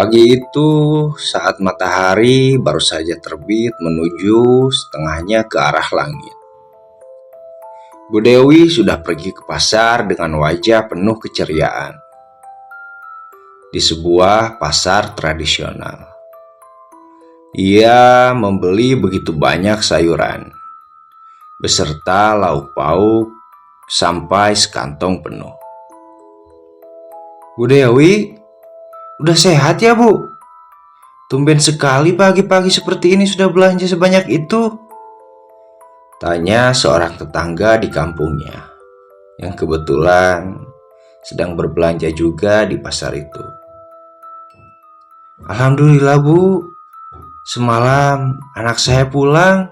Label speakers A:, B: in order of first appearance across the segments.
A: Pagi itu, saat matahari baru saja terbit menuju setengahnya ke arah langit, Bu Dewi sudah pergi ke pasar dengan wajah penuh keceriaan. Di sebuah pasar tradisional, ia membeli begitu banyak sayuran, beserta lauk pauk sampai sekantong penuh. "Bu Dewi, udah sehat ya, Bu? Tumben sekali pagi-pagi seperti ini sudah belanja sebanyak itu," tanya seorang tetangga di kampungnya yang kebetulan sedang berbelanja juga di pasar itu. "Alhamdulillah, Bu. Semalam anak saya pulang,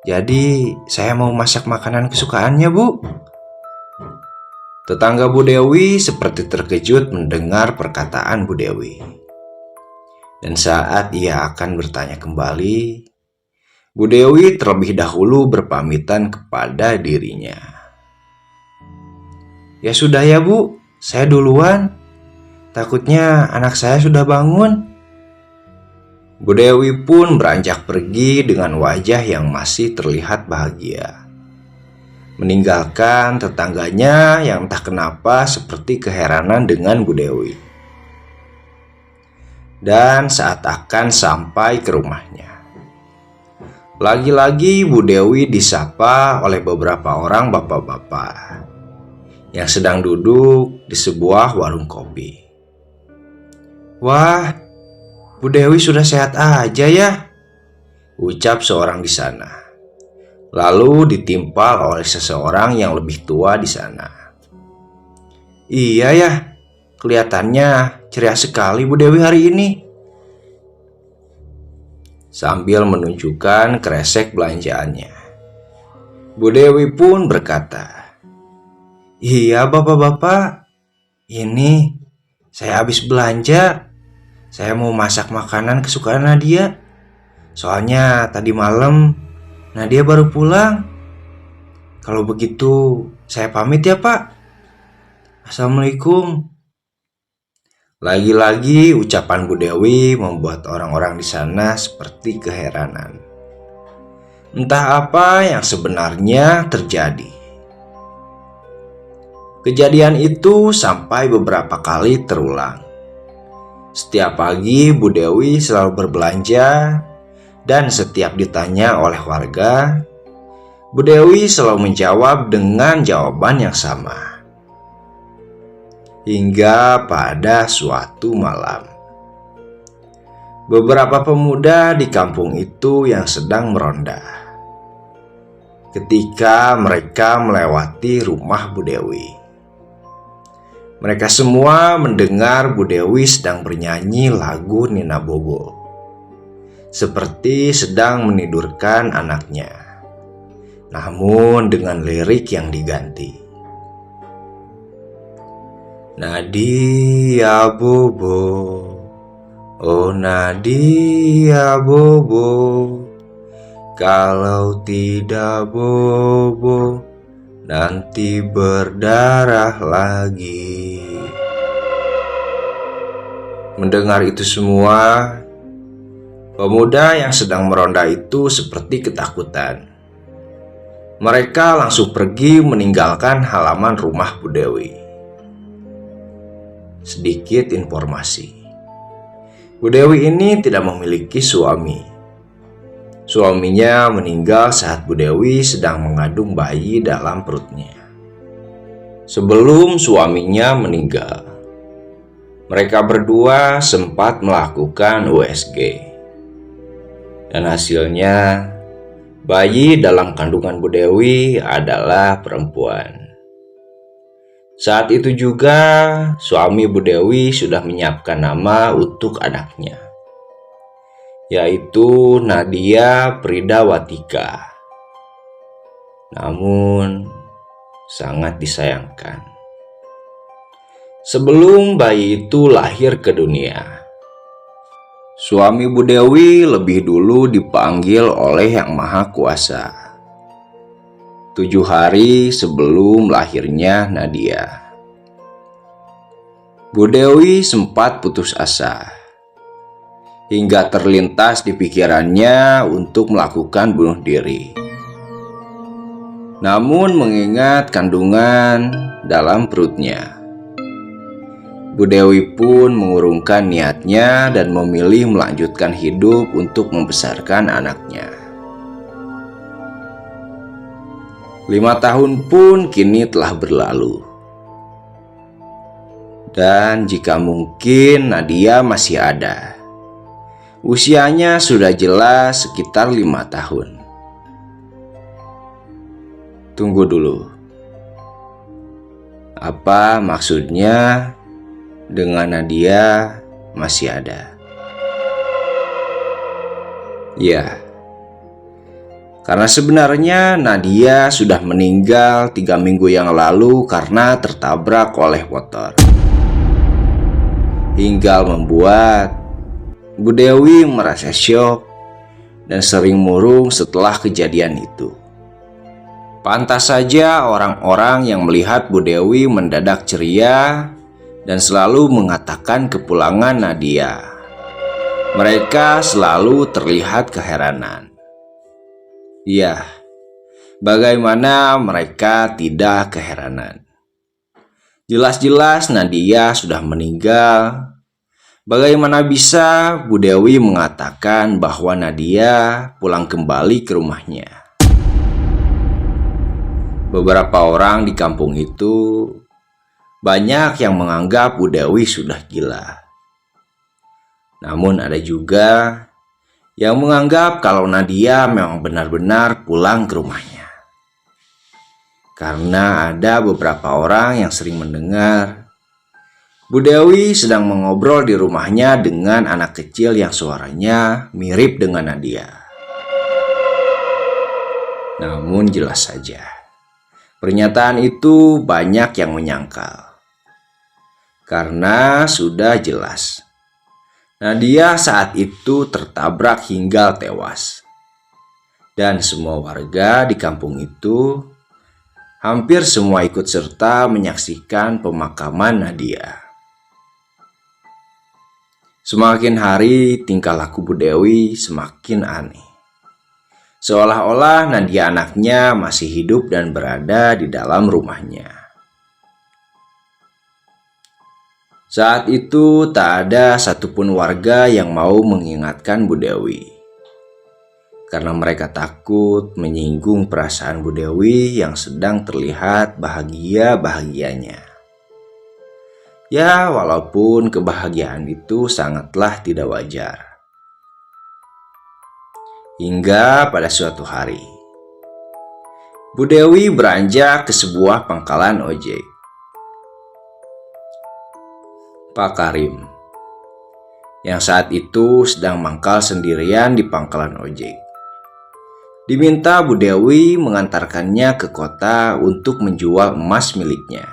A: jadi saya mau masak makanan kesukaannya, Bu." Tetangga Bu Dewi seperti terkejut mendengar perkataan Bu Dewi. Dan saat ia akan bertanya kembali, Bu Dewi terlebih dahulu berpamitan kepada dirinya. "Ya sudah ya, Bu, saya duluan. Takutnya anak saya sudah bangun." Bu Dewi pun beranjak pergi dengan wajah yang masih terlihat bahagia, meninggalkan tetangganya yang entah kenapa seperti keheranan dengan Bu Dewi. Dan saat akan sampai ke rumahnya, lagi-lagi Bu Dewi disapa oleh beberapa orang bapak-bapak yang sedang duduk di sebuah warung kopi. "Wah, Bu Dewi sudah sehat aja ya," ucap seorang di sana, lalu ditimpal oleh seseorang yang lebih tua di sana. "Iya ya, kelihatannya ceria sekali Bu Dewi hari ini," sambil menunjukkan kresek belanjaannya. Bu Dewi pun berkata, "Iya bapak-bapak, ini saya habis belanja. Saya mau masak makanan kesukaan Nadia. Soalnya tadi malam Nadia baru pulang. Kalau begitu saya pamit ya, Pak. Assalamualaikum." Lagi-lagi ucapan Bu Dewi membuat orang-orang di sana seperti keheranan. Entah apa yang sebenarnya terjadi. Kejadian itu sampai beberapa kali terulang. Setiap pagi Bu Dewi selalu berbelanja, dan setiap ditanya oleh warga, Bu Dewi selalu menjawab dengan jawaban yang sama. Hingga pada suatu malam, beberapa pemuda di kampung itu yang sedang meronda. Ketika mereka melewati rumah Bu Dewi, mereka semua mendengar Bu Dewi sedang bernyanyi lagu Nina Bobo, seperti sedang menidurkan anaknya, namun dengan lirik yang diganti. "Nadia Bobo, oh Nadia Bobo, kalau tidak bobo nanti berdarah lagi." Mendengar itu semua, pemuda yang sedang meronda itu seperti ketakutan. Mereka langsung pergi meninggalkan halaman rumah Bu Dewi. Sedikit informasi, Bu Dewi ini tidak memiliki suami. Suaminya meninggal saat Bu Dewi sedang mengandung bayi dalam perutnya. Sebelum suaminya meninggal, mereka berdua sempat melakukan USG. Dan hasilnya, bayi dalam kandungan Bu Dewi adalah perempuan. Saat itu juga suami Bu Dewi sudah menyiapkan nama untuk anaknya, yaitu Nadia Pridawatika. Namun sangat disayangkan, sebelum bayi itu lahir ke dunia, suami Bu Dewi lebih dulu dipanggil oleh Yang Maha Kuasa 7 hari sebelum lahirnya Nadia. Bu Dewi sempat putus asa hingga terlintas di pikirannya untuk melakukan bunuh diri. Namun mengingat kandungan dalam perutnya, Bu Dewi pun mengurungkan niatnya dan memilih melanjutkan hidup untuk membesarkan anaknya. 5 tahun pun kini telah berlalu. Dan jika mungkin Nadia masih ada, usianya sudah jelas sekitar 5 tahun. Tunggu dulu. Apa maksudnya dengan Nadia masih ada? Ya, karena sebenarnya Nadia sudah meninggal 3 minggu yang lalu karena tertabrak oleh motor, hingga membuat Bu Dewi merasa syok dan sering murung setelah kejadian itu. Pantas saja orang-orang yang melihat Bu Dewi mendadak ceria dan selalu mengatakan kepulangan Nadia. Mereka selalu terlihat keheranan. Ya, bagaimana mereka tidak keheranan? Jelas-jelas Nadia sudah meninggal. Bagaimana bisa Bu Dewi mengatakan bahwa Nadia pulang kembali ke rumahnya? Beberapa orang di kampung itu banyak yang menganggap Bu Dewi sudah gila. Namun ada juga yang menganggap kalau Nadia memang benar-benar pulang ke rumahnya. Karena ada beberapa orang yang sering mendengar Bu Dewi sedang mengobrol di rumahnya dengan anak kecil yang suaranya mirip dengan Nadia. Namun jelas saja, pernyataan itu banyak yang menyangkal. Karena sudah jelas Nadia saat itu tertabrak hingga tewas. Dan semua warga di kampung itu hampir semua ikut serta menyaksikan pemakaman Nadia. Semakin hari tingkah laku Bu Dewi semakin aneh. Seolah-olah Nadia anaknya masih hidup dan berada di dalam rumahnya. Saat itu tak ada satupun warga yang mau mengingatkan Bu Dewi, karena mereka takut menyinggung perasaan Bu Dewi yang sedang terlihat bahagia-bahagianya. Ya, walaupun kebahagiaan itu sangatlah tidak wajar. Hingga pada suatu hari, Bu Dewi beranjak ke sebuah pangkalan ojek. Pak Karim, yang saat itu sedang mangkal sendirian di pangkalan ojek, diminta Bu Dewi mengantarkannya ke kota untuk menjual emas miliknya.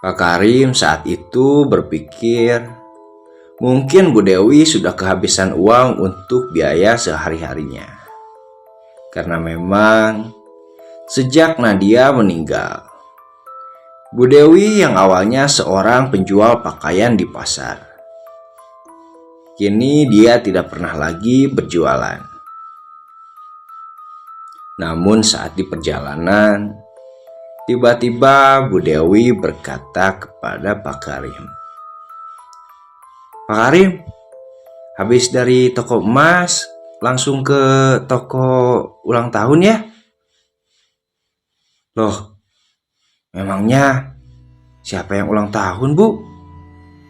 A: Pak Karim saat itu berpikir mungkin Bu Dewi sudah kehabisan uang untuk biaya sehari-harinya. Karena memang sejak Nadia meninggal, Bu Dewi yang awalnya seorang penjual pakaian di pasar, kini dia tidak pernah lagi berjualan. Namun saat di perjalanan, tiba-tiba Bu Dewi berkata kepada Pak Karim, "Pak Karim, habis dari toko emas langsung ke toko ulang tahun ya?" "Loh, memangnya siapa yang ulang tahun, Bu?"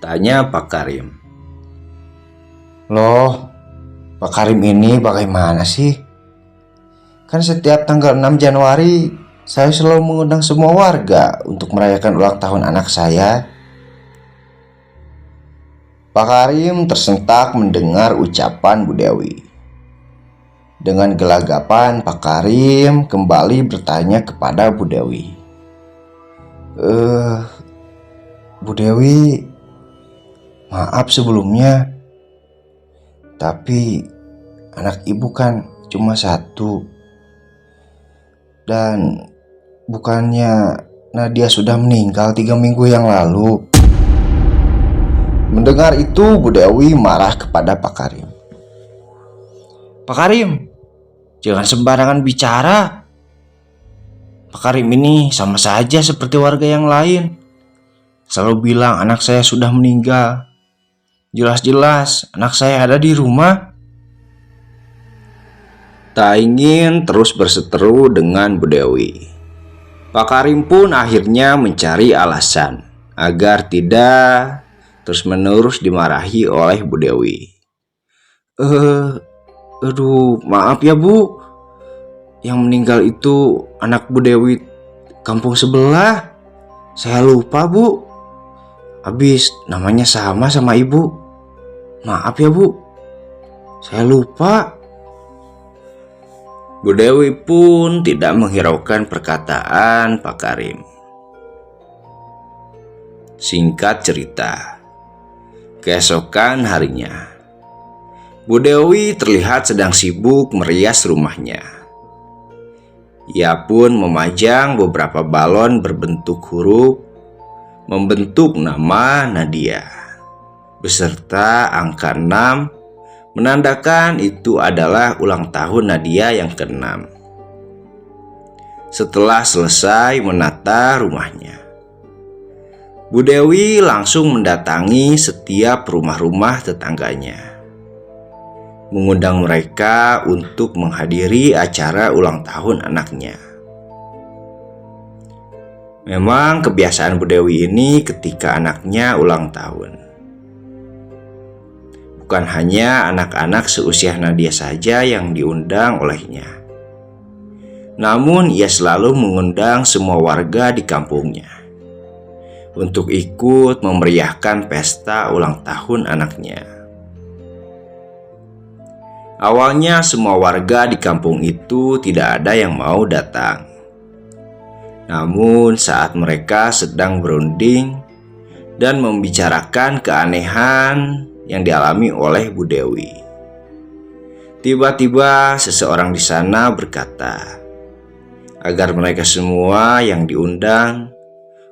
A: tanya Pak Karim.
B: "Loh, Pak Karim ini bagaimana sih? Kan setiap tanggal 6 Januari saya selalu mengundang semua warga untuk merayakan ulang tahun anak saya." Pak Karim tersentak mendengar ucapan Bu Dewi. Dengan gelagapan Pak Karim kembali bertanya kepada Bu Dewi, Bu Dewi, maaf sebelumnya, tapi anak ibu kan cuma satu. Dan bukannya Nadia sudah meninggal 3 minggu yang lalu. Mendengar itu, Bu Dewi marah kepada Pak Karim. "Pak Karim, jangan sembarangan bicara. Pak Karim ini sama saja seperti warga yang lain. Selalu bilang anak saya sudah meninggal. Jelas-jelas anak saya ada di rumah."
A: Tak ingin terus berseteru dengan Bu Dewi, Pak Karim pun akhirnya mencari alasan agar tidak terus-menerus dimarahi oleh Bu Dewi. Aduh, maaf ya Bu. Yang meninggal itu anak Bu Dewi kampung sebelah. Saya lupa Bu. Habis namanya sama Ibu. Maaf ya Bu. Saya lupa. Bu Dewi pun tidak menghiraukan perkataan Pak Karim. Singkat cerita, keesokan harinya, Bu Dewi terlihat sedang sibuk merias rumahnya. Ia pun memajang beberapa balon berbentuk huruf, membentuk nama Nadia, beserta angka 6, menandakan itu adalah ulang tahun Nadia yang ke-6. Setelah selesai menata rumahnya, Bu Dewi langsung mendatangi setiap rumah-rumah tetangganya, mengundang mereka untuk menghadiri acara ulang tahun anaknya. Memang kebiasaan Bu Dewi ini ketika anaknya ulang tahun. Bukan hanya anak-anak seusia Nadia saja yang diundang olehnya, namun ia selalu mengundang semua warga di kampungnya untuk ikut memeriahkan pesta ulang tahun anaknya. Awalnya semua warga di kampung itu tidak ada yang mau datang. Namun saat mereka sedang berunding dan membicarakan keanehan yang dialami oleh Bu Dewi, tiba-tiba seseorang di sana berkata agar mereka semua yang diundang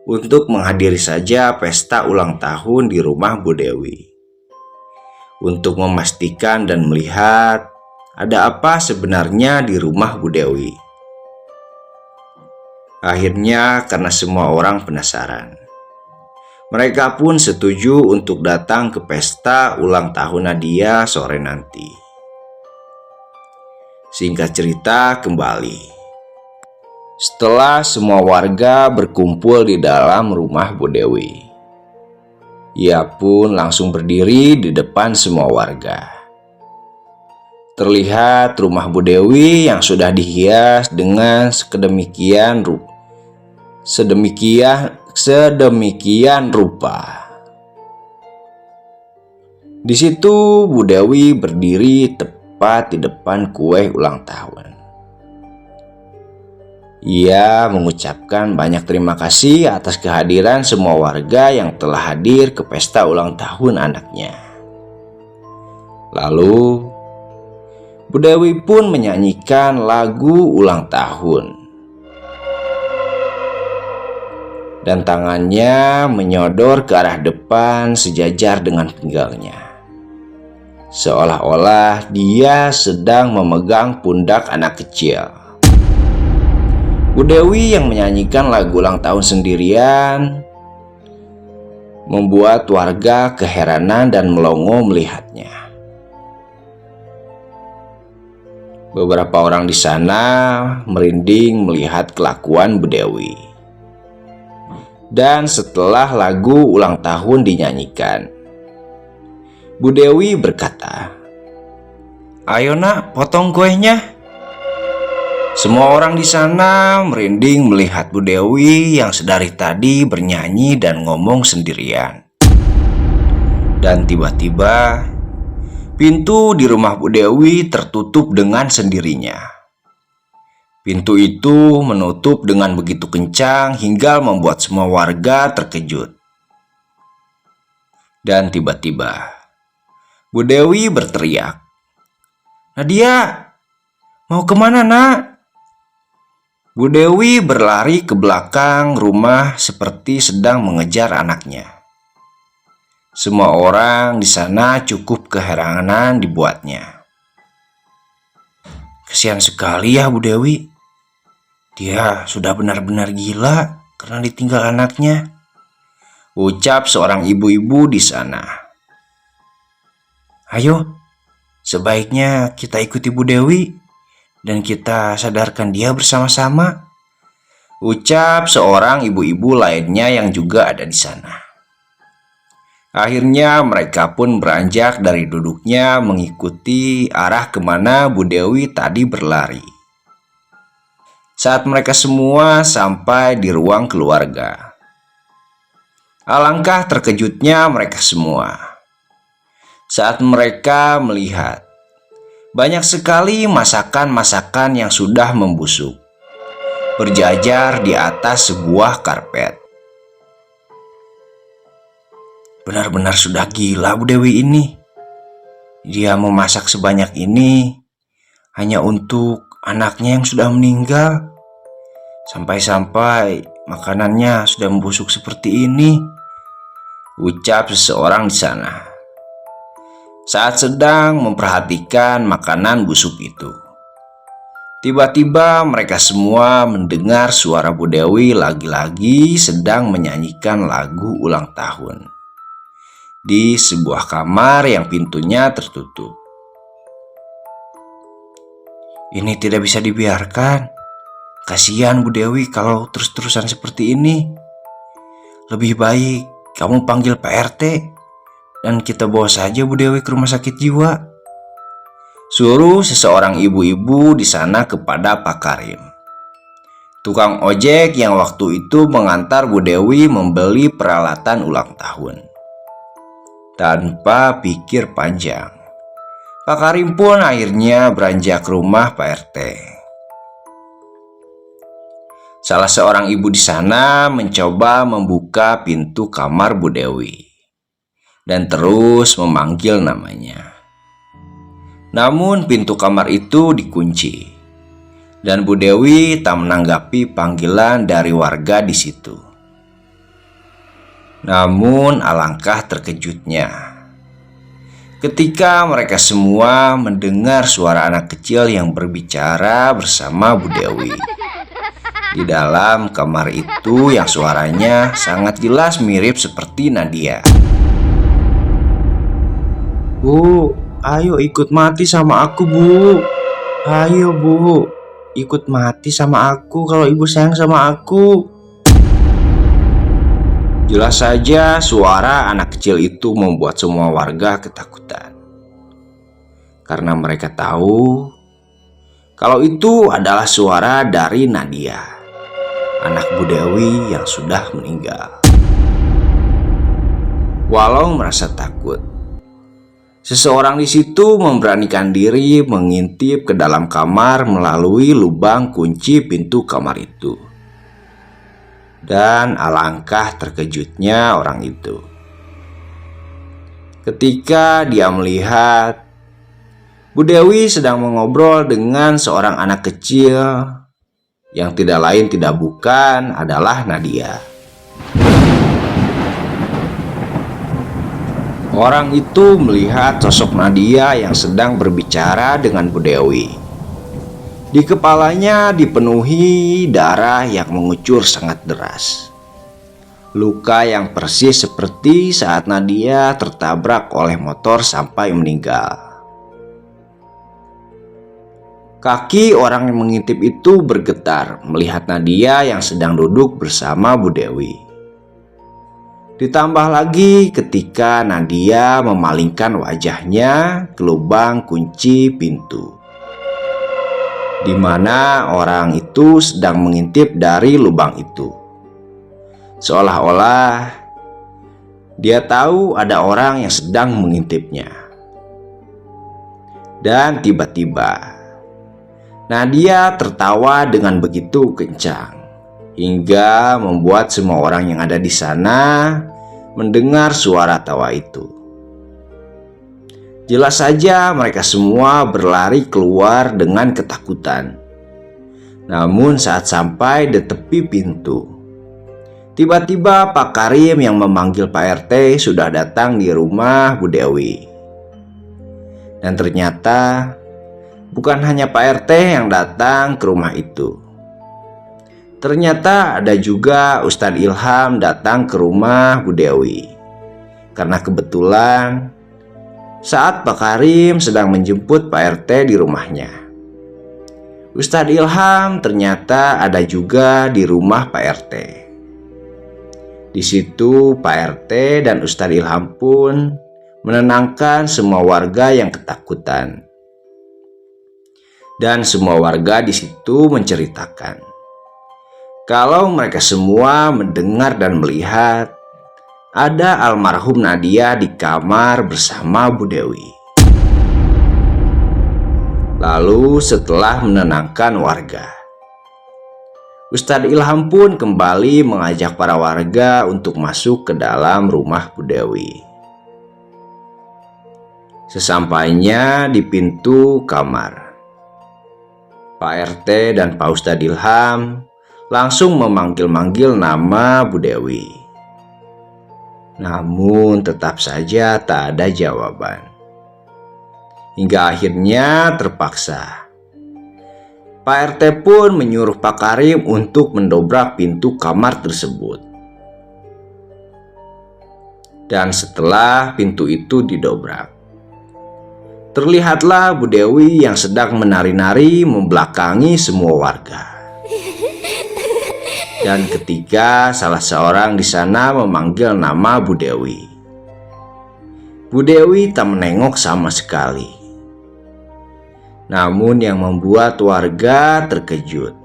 A: untuk menghadiri saja pesta ulang tahun di rumah Bu Dewi, untuk memastikan dan melihat ada apa sebenarnya di rumah Bu Dewi. Akhirnya karena semua orang penasaran, mereka pun setuju untuk datang ke pesta ulang tahun Nadia sore nanti. Singkat cerita kembali, setelah semua warga berkumpul di dalam rumah Bu Dewi, ia pun langsung berdiri di depan semua warga. Terlihat rumah Bu Dewi yang sudah dihias dengan sedemikian rupa. Di situ Bu Dewi berdiri tepat di depan kue ulang tahun. Ia mengucapkan banyak terima kasih atas kehadiran semua warga yang telah hadir ke pesta ulang tahun anaknya. Lalu, Bu Dewi pun menyanyikan lagu ulang tahun. Dan tangannya menyodor ke arah depan sejajar dengan pinggangnya, seolah-olah dia sedang memegang pundak anak kecil. Bu Dewi yang menyanyikan lagu ulang tahun sendirian membuat warga keheranan dan melongo melihatnya. Beberapa orang di sana merinding melihat kelakuan Bu Dewi. Dan setelah lagu ulang tahun dinyanyikan, Bu Dewi berkata, "Ayo nak, potong kuenya." Semua orang di sana merinding melihat Bu Dewi yang sedari tadi bernyanyi dan ngomong sendirian. Dan tiba-tiba pintu di rumah Bu Dewi tertutup dengan sendirinya. Pintu itu menutup dengan begitu kencang hingga membuat semua warga terkejut. Dan tiba-tiba Bu Dewi berteriak, "Nadia, mau kemana nak?" Bu Dewi berlari ke belakang rumah seperti sedang mengejar anaknya.
B: Semua orang di sana cukup keheranan dibuatnya. Kasihan sekali ya Bu Dewi. Dia sudah benar-benar gila karena ditinggal anaknya, ucap seorang ibu-ibu di sana. Ayo, sebaiknya kita ikuti Bu Dewi dan kita sadarkan dia bersama-sama, ucap seorang ibu-ibu lainnya yang juga ada di sana. Akhirnya mereka pun beranjak dari duduknya mengikuti arah kemana Bu Dewi tadi berlari. Saat mereka semua sampai di ruang keluarga, alangkah terkejutnya mereka semua saat mereka melihat banyak sekali masakan-masakan yang sudah membusuk berjajar di atas sebuah karpet. Benar-benar sudah gila Bu Dewi ini. Dia memasak sebanyak ini hanya untuk anaknya yang sudah meninggal. Sampai-sampai makanannya sudah membusuk seperti ini, ucap seseorang di sana saat sedang memperhatikan makanan busuk itu. Tiba-tiba mereka semua mendengar suara Bu Dewi lagi-lagi sedang menyanyikan lagu ulang tahun di sebuah kamar yang pintunya tertutup. Ini tidak bisa dibiarkan. Kasihan Bu Dewi kalau terus-terusan seperti ini. Lebih baik kamu panggil Pak RT dan kita bawa saja Bu Dewi ke rumah sakit jiwa, suruh seseorang ibu-ibu di sana kepada Pak Karim, tukang ojek yang waktu itu mengantar Bu Dewi membeli peralatan ulang tahun. Tanpa pikir panjang, Pak Karim pun akhirnya beranjak ke rumah Pak RT. Salah seorang ibu di sana mencoba membuka pintu kamar Bu Dewi dan terus memanggil namanya. Namun pintu kamar itu dikunci dan Bu Dewi tak menanggapi panggilan dari warga di situ. Namun alangkah terkejutnya ketika mereka semua mendengar suara anak kecil yang berbicara bersama Bu Dewi di dalam kamar itu, yang suaranya sangat jelas mirip seperti Nadia. Bu, ayo ikut mati sama aku Bu. Ayo Bu, ikut mati sama aku kalau ibu sayang sama aku. Jelas saja suara anak kecil itu membuat semua warga ketakutan, karena mereka tahu kalau itu adalah suara dari Nadia, anak Bu Dewi yang sudah meninggal. Walau merasa takut, seseorang di situ memberanikan diri mengintip ke dalam kamar melalui lubang kunci pintu kamar itu. Dan alangkah terkejutnya orang itu ketika dia melihat Bu Dewi sedang mengobrol dengan seorang anak kecil yang tidak lain tidak bukan adalah Nadia. Orang itu melihat sosok Nadia yang sedang berbicara dengan Bu Dewi. Di kepalanya dipenuhi darah yang mengucur sangat deras. Luka yang persis seperti saat Nadia tertabrak oleh motor sampai meninggal. Kaki orang yang mengintip itu bergetar melihat Nadia yang sedang duduk bersama Bu Dewi. Ditambah lagi ketika Nadia memalingkan wajahnya ke lubang kunci pintu, di mana orang itu sedang mengintip dari lubang itu. Seolah-olah dia tahu ada orang yang sedang mengintipnya. Dan tiba-tiba Nadia tertawa dengan begitu kencang hingga membuat semua orang yang ada di sana mendengar suara tawa itu. Jelas saja mereka semua berlari keluar dengan ketakutan. Namun saat sampai di tepi pintu,
A: Tiba-tiba Pak Karim yang memanggil Pak RT sudah datang di rumah Bu Dewi. Dan ternyata bukan hanya Pak RT yang datang ke rumah itu. Ternyata ada juga Ustadz Ilham datang ke rumah Bu Dewi. Karena kebetulan saat Pak Karim sedang menjemput Pak RT di rumahnya, Ustadz Ilham ternyata ada juga di rumah Pak RT. Di situ Pak RT dan Ustadz Ilham pun menenangkan semua warga yang ketakutan. Dan semua warga di situ menceritakan kalau mereka semua mendengar dan melihat ada almarhum Nadia di kamar bersama Bu Dewi. Lalu setelah menenangkan warga, Ustadz Ilham pun kembali mengajak para warga untuk masuk ke dalam rumah Bu Dewi. Sesampainya di pintu kamar, Pak RT dan Pak Ustadz Ilham langsung memanggil-manggil nama Bu Dewi. Namun tetap saja tak ada jawaban. Hingga akhirnya terpaksa Pak RT pun menyuruh Pak Karim untuk mendobrak pintu kamar tersebut. Dan setelah pintu itu didobrak, terlihatlah Bu Dewi yang sedang menari-nari membelakangi semua warga. Dan ketika salah seorang di sana memanggil nama Bu Dewi, Bu Dewi tak menengok sama sekali. Namun yang membuat warga terkejut,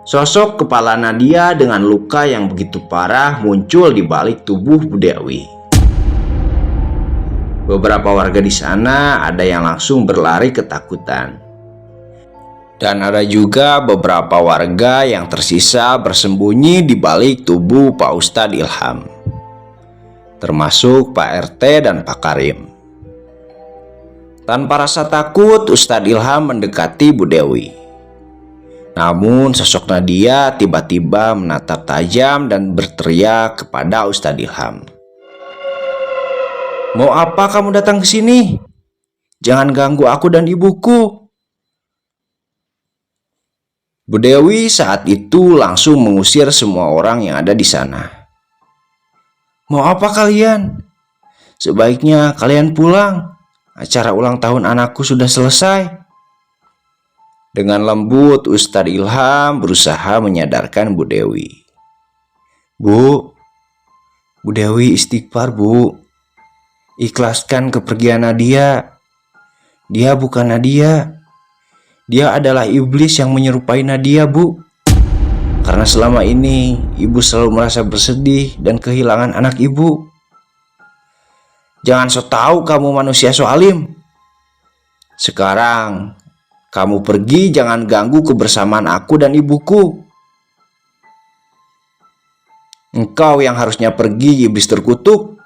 A: sosok kepala Nadia dengan luka yang begitu parah muncul di balik tubuh Bu Dewi. Beberapa warga di sana ada yang langsung berlari ketakutan. Dan ada juga beberapa warga yang tersisa bersembunyi di balik tubuh Pak Ustadz Ilham, termasuk Pak RT dan Pak Karim. Tanpa rasa takut, Ustadz Ilham mendekati Bu Dewi. Namun sosok Nadia tiba-tiba menatap tajam dan berteriak kepada Ustadz Ilham, "Mau apa kamu datang ke sini? Jangan ganggu aku dan ibuku." Bu Dewi saat itu langsung mengusir semua orang yang ada di sana. "Mau apa kalian? Sebaiknya kalian pulang. Acara ulang tahun anakku sudah selesai." Dengan lembut Ustadz Ilham berusaha menyadarkan Bu Dewi. Bu Dewi istighfar Bu. Ikhlaskan kepergian Nadia. Dia bukan Nadia. Dia adalah iblis yang menyerupai Nadia, Bu. Karena selama ini ibu selalu merasa bersedih dan kehilangan anak ibu. Jangan so tahu kamu manusia so alim. Sekarang kamu pergi, jangan ganggu kebersamaan aku dan ibuku. Engkau yang harusnya pergi, iblis terkutuk.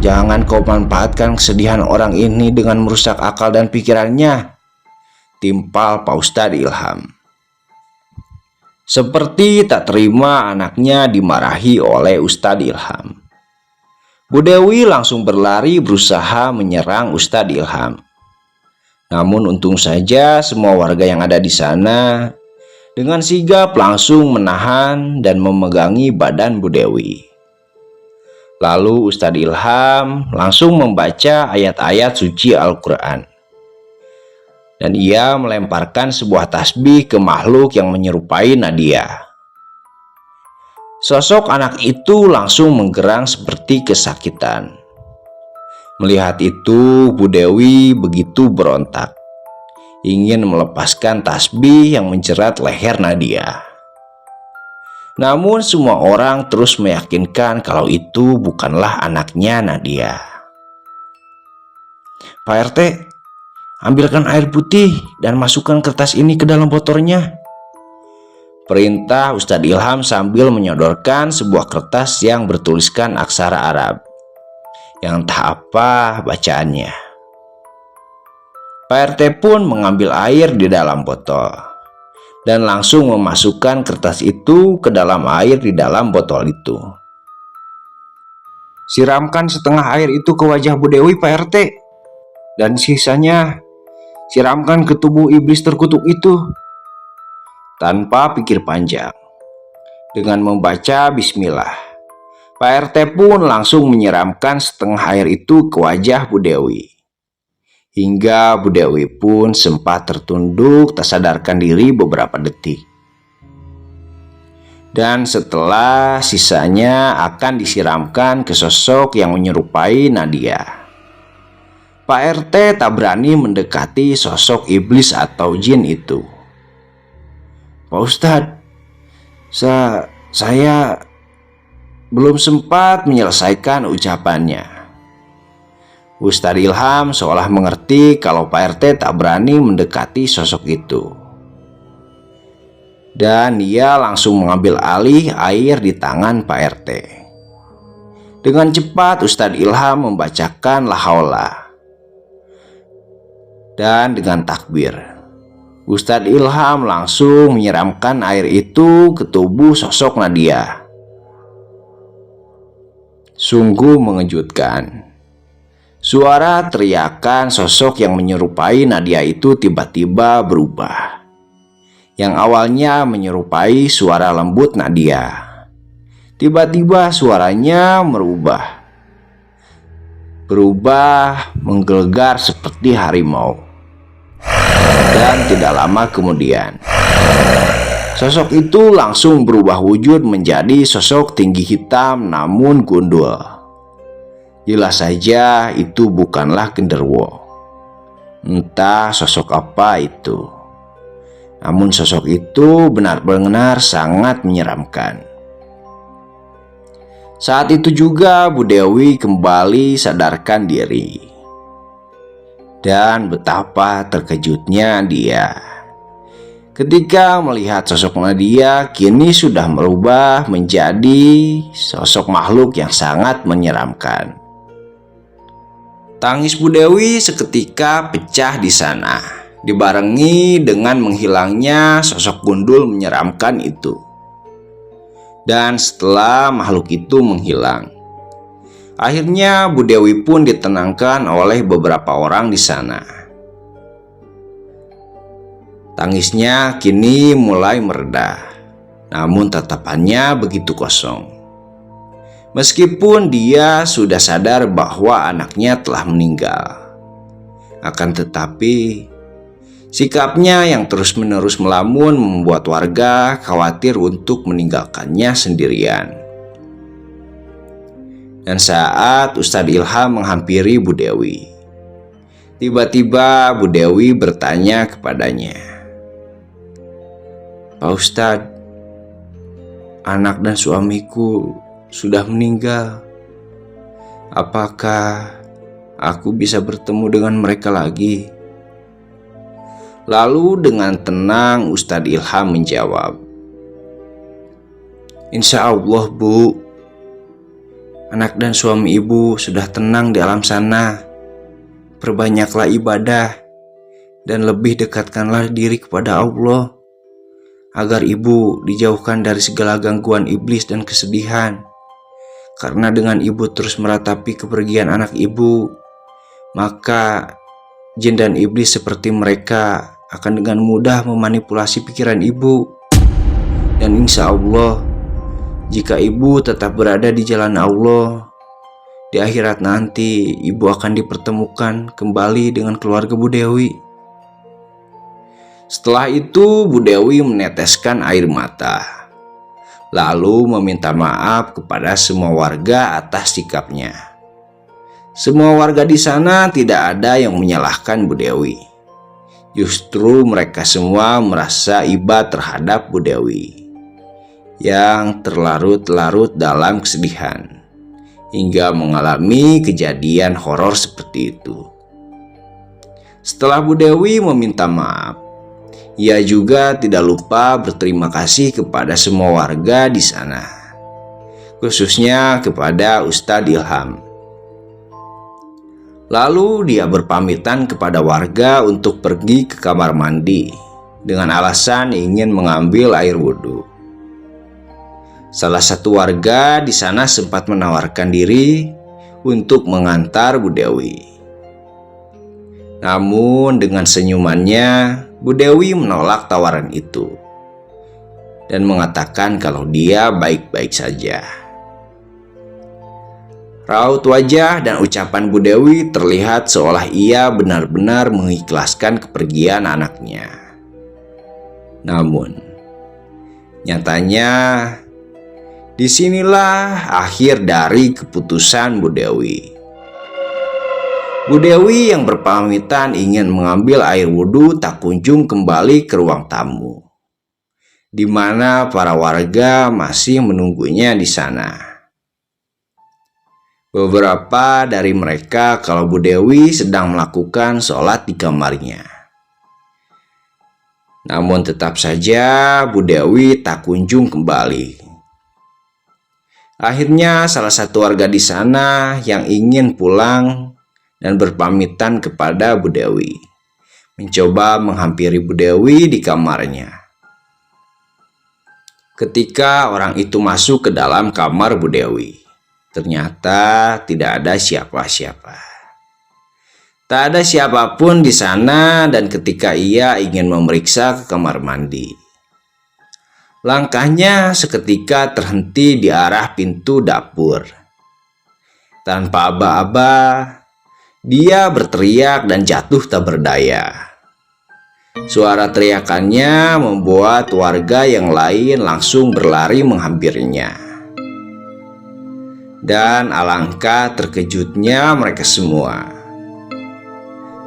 A: Jangan kau manfaatkan kesedihan orang ini dengan merusak akal dan pikirannya. Timpal Pak Ustadz Ilham. Seperti tak terima anaknya dimarahi oleh Ustadz Ilham, Bu Dewi langsung berlari berusaha menyerang Ustadz Ilham. Namun untung saja semua warga yang ada di sana dengan sigap langsung menahan dan memegangi badan Bu Dewi. Lalu Ustadz Ilham langsung membaca ayat-ayat suci Al-Quran. Dan ia melemparkan sebuah tasbih ke makhluk yang menyerupai Nadia. Sosok anak itu langsung menggerang seperti kesakitan. Melihat itu, Bu Dewi begitu berontak, ingin melepaskan tasbih yang menjerat leher Nadia. Namun semua orang terus meyakinkan kalau itu bukanlah anaknya Nadia. "Pak RT, ambilkan air putih dan masukkan kertas ini ke dalam botolnya," perintah Ustadz Ilham sambil menyodorkan sebuah kertas yang bertuliskan aksara Arab yang entah apa bacaannya. Pak RT pun mengambil air di dalam botol
B: dan langsung memasukkan kertas itu ke dalam air di dalam botol itu.
A: Siramkan setengah air itu ke wajah Bu Dewi, Pak RT. Dan sisanya siramkan ke tubuh iblis terkutuk itu. Tanpa pikir panjang, dengan membaca bismillah, Pak RT pun langsung menyiramkan setengah air itu ke wajah Bu Dewi. Hingga Bu Dewi pun sempat tertunduk tak sadarkan diri beberapa detik. Dan setelah sisanya akan disiramkan ke sosok yang menyerupai Nadia, Pak RT tak berani mendekati sosok iblis atau jin itu. Pak Ustadz, saya belum sempat menyelesaikan ucapannya. Ustadz Ilham seolah mengerti kalau Pak RT tak berani mendekati sosok itu. Dan ia langsung mengambil alih air di tangan Pak RT. Dengan cepat Ustadz Ilham membacakan la haula. Dan dengan takbir, Ustadz Ilham langsung menyiramkan air itu ke tubuh sosok Nadia. Sungguh mengejutkan. Suara teriakan sosok yang menyerupai Nadia itu tiba-tiba berubah. Yang awalnya menyerupai suara lembut Nadia, tiba-tiba suaranya berubah menggelegar seperti harimau. Dan tidak lama kemudian, sosok itu langsung berubah wujud menjadi sosok tinggi hitam namun gundul. Jelas saja itu bukanlah genderuwo. Entah sosok apa itu. Namun sosok itu benar-benar sangat menyeramkan. Saat itu juga Bu Dewi kembali sadarkan diri. Dan betapa terkejutnya dia ketika melihat sosok Nadia kini sudah berubah menjadi sosok makhluk yang sangat menyeramkan. Tangis Bu Dewi seketika pecah di sana, dibarengi dengan menghilangnya sosok gundul menyeramkan itu. Dan setelah makhluk itu menghilang, akhirnya Bu Dewi pun ditenangkan oleh beberapa orang di sana. Tangisnya kini mulai mereda, namun tatapannya begitu kosong. Meskipun dia sudah sadar bahwa anaknya telah meninggal, akan tetapi sikapnya yang terus-menerus melamun membuat warga khawatir untuk meninggalkannya sendirian. Dan saat Ustadz Ilham menghampiri Bu Dewi, tiba-tiba Bu Dewi bertanya kepadanya, "Pak Ustadz, anak dan suamiku sudah meninggal. Apakah aku bisa bertemu dengan mereka lagi?" Lalu dengan tenang Ustadz Ilham menjawab, "Insya Allah Bu, anak dan suami ibu sudah tenang di alam sana. Perbanyaklah ibadah dan lebih dekatkanlah diri kepada Allah, agar ibu dijauhkan dari segala gangguan iblis dan kesedihan. Karena dengan ibu terus meratapi kepergian anak ibu, maka jin dan iblis seperti mereka akan dengan mudah memanipulasi pikiran ibu. Dan insya Allah, jika ibu tetap berada di jalan Allah, di akhirat nanti ibu akan dipertemukan kembali dengan keluarga Bu Dewi." Setelah itu Bu Dewi meneteskan air mata, lalu meminta maaf kepada semua warga atas sikapnya. Semua warga di sana tidak ada yang menyalahkan Bu Dewi. Justru mereka semua merasa iba terhadap Bu Dewi yang terlarut-larut dalam kesedihan hingga mengalami kejadian horor seperti itu. Setelah Bu Dewi meminta maaf, ia juga tidak lupa berterima kasih kepada semua warga di sana, khususnya kepada Ustadz Ilham. Lalu dia berpamitan kepada warga untuk pergi ke kamar mandi dengan alasan ingin mengambil air wudhu. Salah satu warga di sana sempat menawarkan diri untuk mengantar Bu Dewi. Namun dengan senyumannya, Bu Dewi menolak tawaran itu dan mengatakan kalau dia baik-baik saja. Raut wajah dan ucapan Bu Dewi terlihat seolah ia benar-benar mengikhlaskan kepergian anaknya. Namun, nyatanya disinilah akhir dari keputusan Bu Dewi. Bu Dewi yang berpamitan ingin mengambil air wudhu tak kunjung kembali ke ruang tamu, di mana para warga masih menunggunya di sana. Beberapa dari mereka kalau Bu Dewi sedang melakukan sholat di kamarnya. Namun tetap saja Bu Dewi tak kunjung kembali. Akhirnya salah satu warga di sana yang ingin pulang dan berpamitan kepada Bu Dewi mencoba menghampiri Bu Dewi di kamarnya. Ketika orang itu masuk ke dalam kamar Bu Dewi, ternyata tidak ada siapa-siapa. Tak ada siapapun di sana, dan ketika ia ingin memeriksa ke kamar mandi, langkahnya seketika terhenti di arah pintu dapur. Tanpa aba-aba, dia berteriak dan jatuh tak berdaya. Suara teriakannya membuat warga yang lain langsung berlari menghampirinya. Dan alangkah terkejutnya mereka semua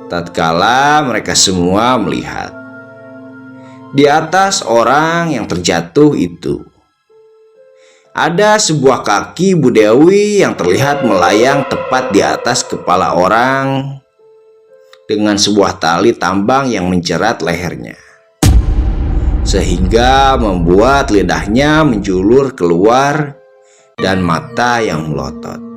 A: tatkala mereka semua melihat di atas orang yang terjatuh itu ada sebuah kaki Bu Dewi yang terlihat melayang tepat di atas kepala orang dengan sebuah tali tambang yang menjerat lehernya, sehingga membuat lidahnya menjulur keluar dan mata yang melotot.